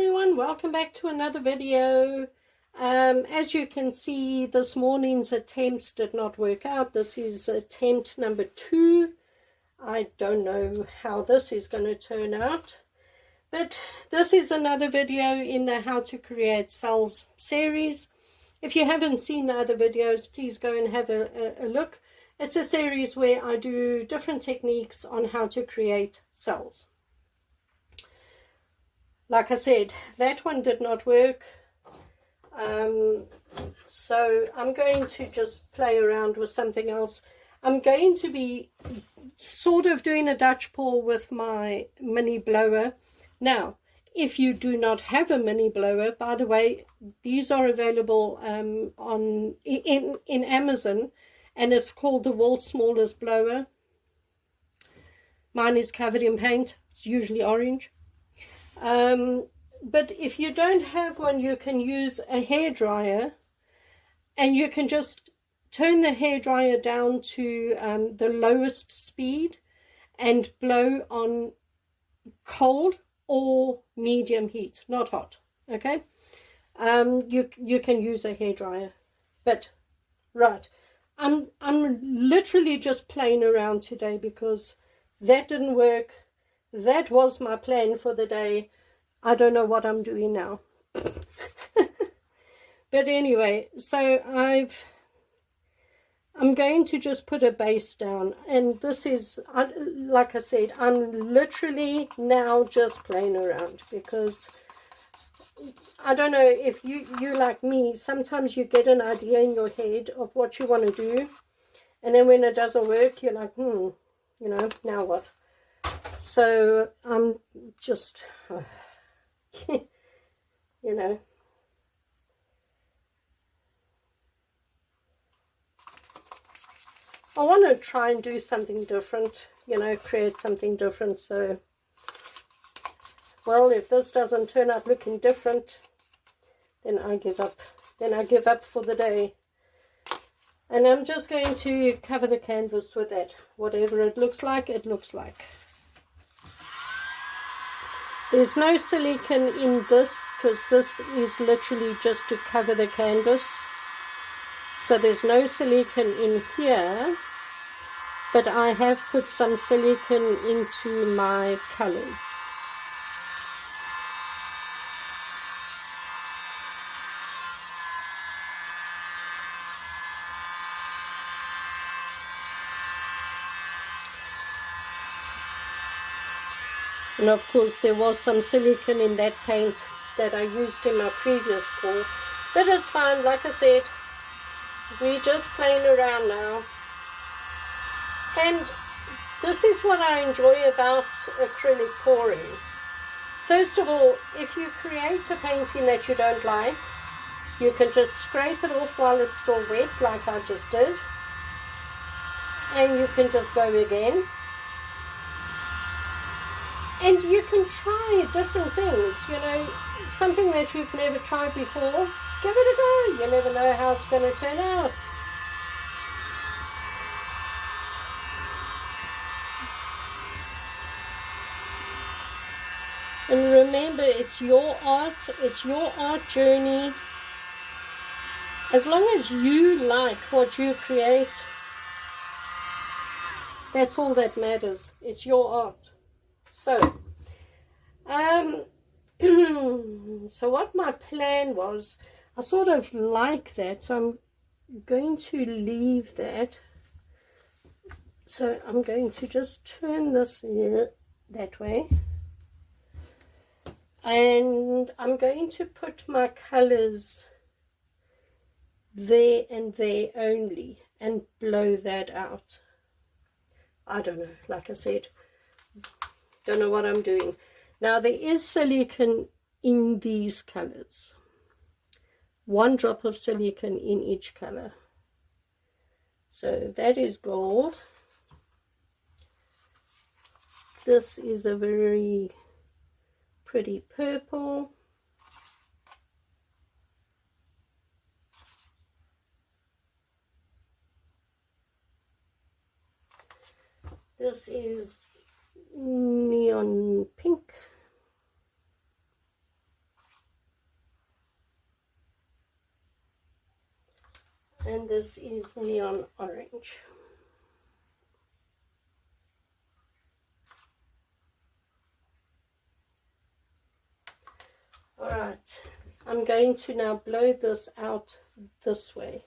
everyone, welcome back to another video. As you can see, this morning's attempts did not work out. This is attempt number 2. I don't know how this is going to turn out, but this is another video in the How to Create Cells series. If you haven't seen the other videos, please go and have a look. It's a series where I do different techniques on how to create cells. Like I said, that one did not work, so I'm going to just play around with something else. I'm going to be sort of doing a Dutch pour with my mini blower. Now, if you do not have a mini blower, by the way, these are available in Amazon, and it's called the world's smallest blower. Mine is covered in paint. It's usually orange. But if you don't have one, you can use a hairdryer, and you can just turn the hairdryer down to the lowest speed and blow on cold or medium heat, not hot. Okay, you can use a hairdryer, but right, I'm literally just playing around today because that didn't work. That was my plan for the day. I don't know what I'm doing now. But anyway, so I'm going to just put a base down, and this is, like I said, I'm literally now just playing around because I don't know if you like me, sometimes you get an idea in your head of what you want to do, and then when it doesn't work, you're like, you know, now what? So I'm just, you know, I want to try and do something different, you know, create something different. So, well, if this doesn't turn out looking different, then I give up. Then I give up for the day. And I'm just going to cover the canvas with that. Whatever it looks like, it looks like. There's no silicone in this because this is literally just to cover the canvas. So there's no silicone in here, but I have put some silicone into my colors. And of course there was some silicone in that paint that I used in my previous pour. But it's fine, like I said, we're just playing around now. And this is what I enjoy about acrylic pouring. First of all, if you create a painting that you don't like, you can just scrape it off while it's still wet, like I just did. And you can just go again. And you can try different things, you know, something that you've never tried before, give it a go. You never know how it's going to turn out. And remember, it's your art journey. As long as you like what you create, that's all that matters. It's your art. So, so what my plan was, I sort of like that, so I'm going to leave that. So I'm going to just turn this that way, and I'm going to put my colors there and there only, and blow that out. I don't know, like I said, don't know what I'm doing. Now there is silicone in these colors. 1 drop of silicone in each color. So that is gold. This is a very pretty purple. This is neon pink. and this is neon orange. Alright, I'm going to now blow this out this way.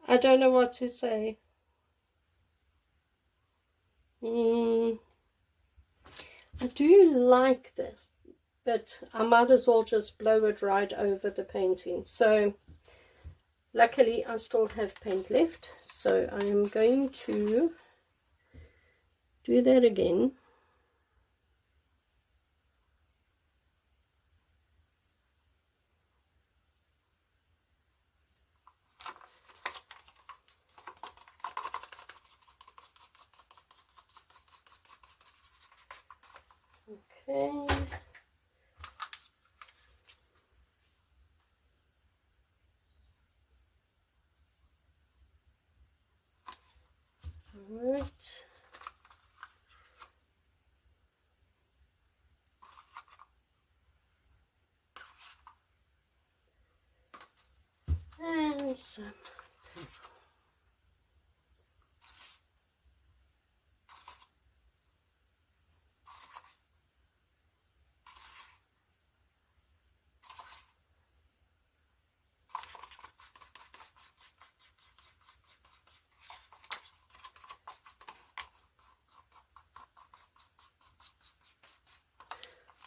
I don't know what to say. I do like this, but I might as well just blow it right over the painting. So luckily I still have paint left, so I am going to do that again. Okay. All right. And some.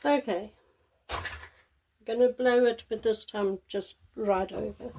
Okay, I'm going to blow it, but this time just right over.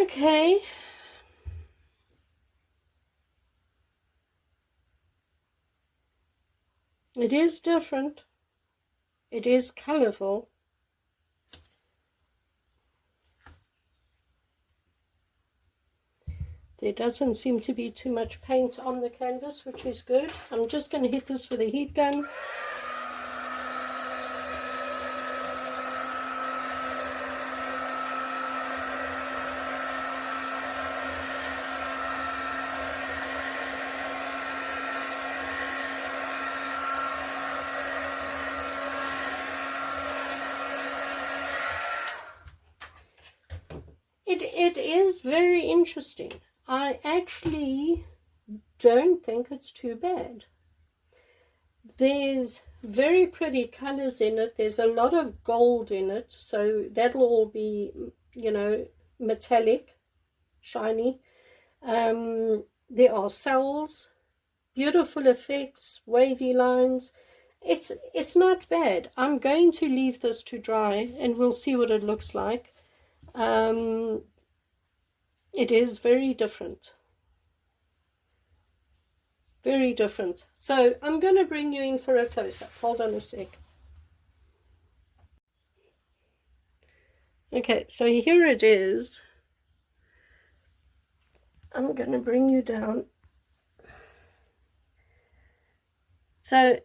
Okay. It is different. It is colorful. There doesn't seem to be too much paint on the canvas, which is good. I'm just going to hit this with a heat gun. It is very interesting. I actually don't think it's too bad. There's very pretty colors in it. There's a lot of gold in it, so that'll all be, you know, metallic, shiny. There are cells, beautiful effects, wavy lines. It's not bad. I'm going to leave this to dry and we'll see what it looks like. It is very different. Very different. So I'm going to bring you in for a close-up. Hold on a sec. Okay, so here it is. I'm going to bring you down. So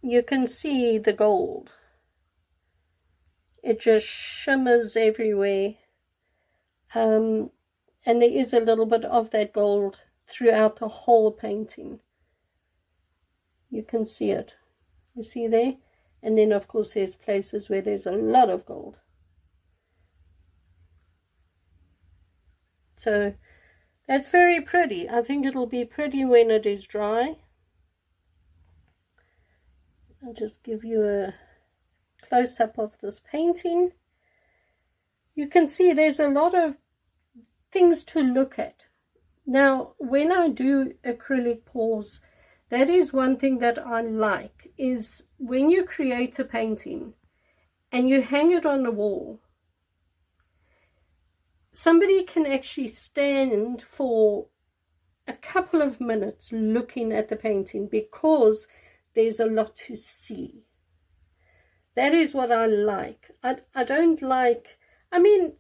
you can see the gold. It just shimmers everywhere. And there is a little bit of that gold throughout the whole painting. You can see it. You see there? And then of course there's places where there's a lot of gold. So that's very pretty. I think it'll be pretty when it is dry. I'll just give you a close-up of this painting. You can see there's a lot of things to look at. Now, when I do acrylic pours, that is one thing that I like, is when you create a painting and you hang it on the wall, somebody can actually stand for a couple of minutes looking at the painting because there's a lot to see. That is what I like. I don't like, I mean,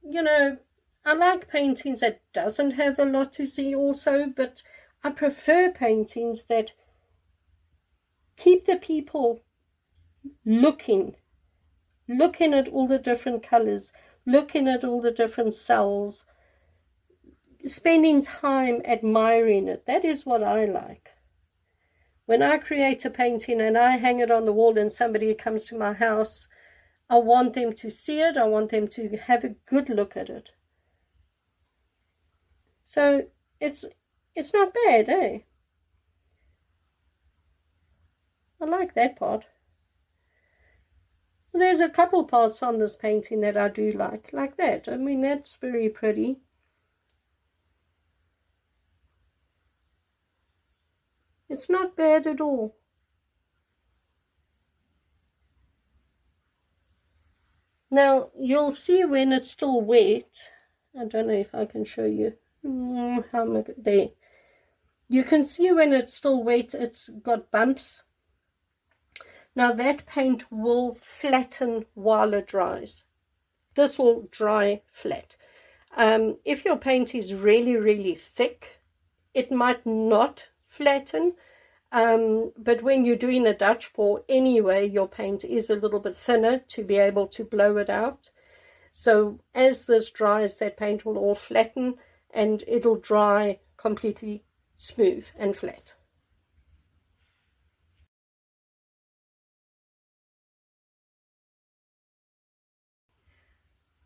you know, I like paintings that doesn't have a lot to see also, but I prefer paintings that keep the people looking at all the different colors, looking at all the different cells, spending time admiring it. That is what I like. When I create a painting and I hang it on the wall and somebody comes to my house, I want them to see it. I want them to have a good look at it. So it's not bad, eh? I like that part. There's a couple parts on this painting that I do like that. I mean, that's very pretty. It's not bad at all. Now, you'll see when it's still wet. I don't know if I can show you. How am I there? You can see when it's still wet, it's got bumps. Now, that paint will flatten while it dries. This will dry flat. If your paint is really, really thick, it might not flatten. But when you're doing a Dutch pour anyway, your paint is a little bit thinner to be able to blow it out. So as this dries, that paint will all flatten and it'll dry completely smooth and flat.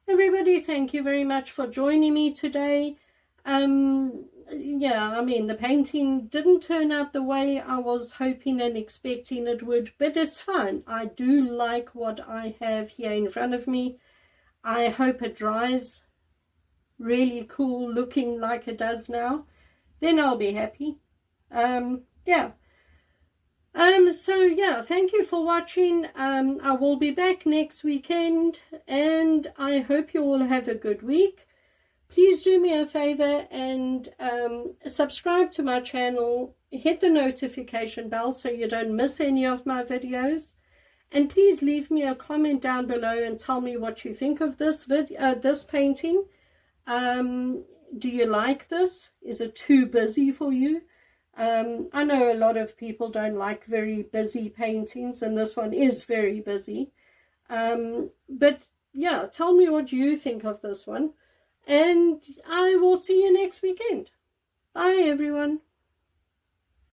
Everybody, thank you very much for joining me today. Yeah, I mean, the painting didn't turn out the way I was hoping and expecting it would, but it's fine. I do like what I have here in front of me. I hope it dries really cool looking like it does now. Then I'll be happy. Yeah. So yeah, thank you for watching. I will be back next weekend, and I hope you all have a good week. Please do me a favor and subscribe to my channel. Hit the notification bell so you don't miss any of my videos. And please leave me a comment down below and tell me what you think of this this painting. Do you like this? Is it too busy for you? I know a lot of people don't like very busy paintings, and this one is very busy. But yeah, tell me what you think of this one. And I will see you next weekend. Bye, everyone.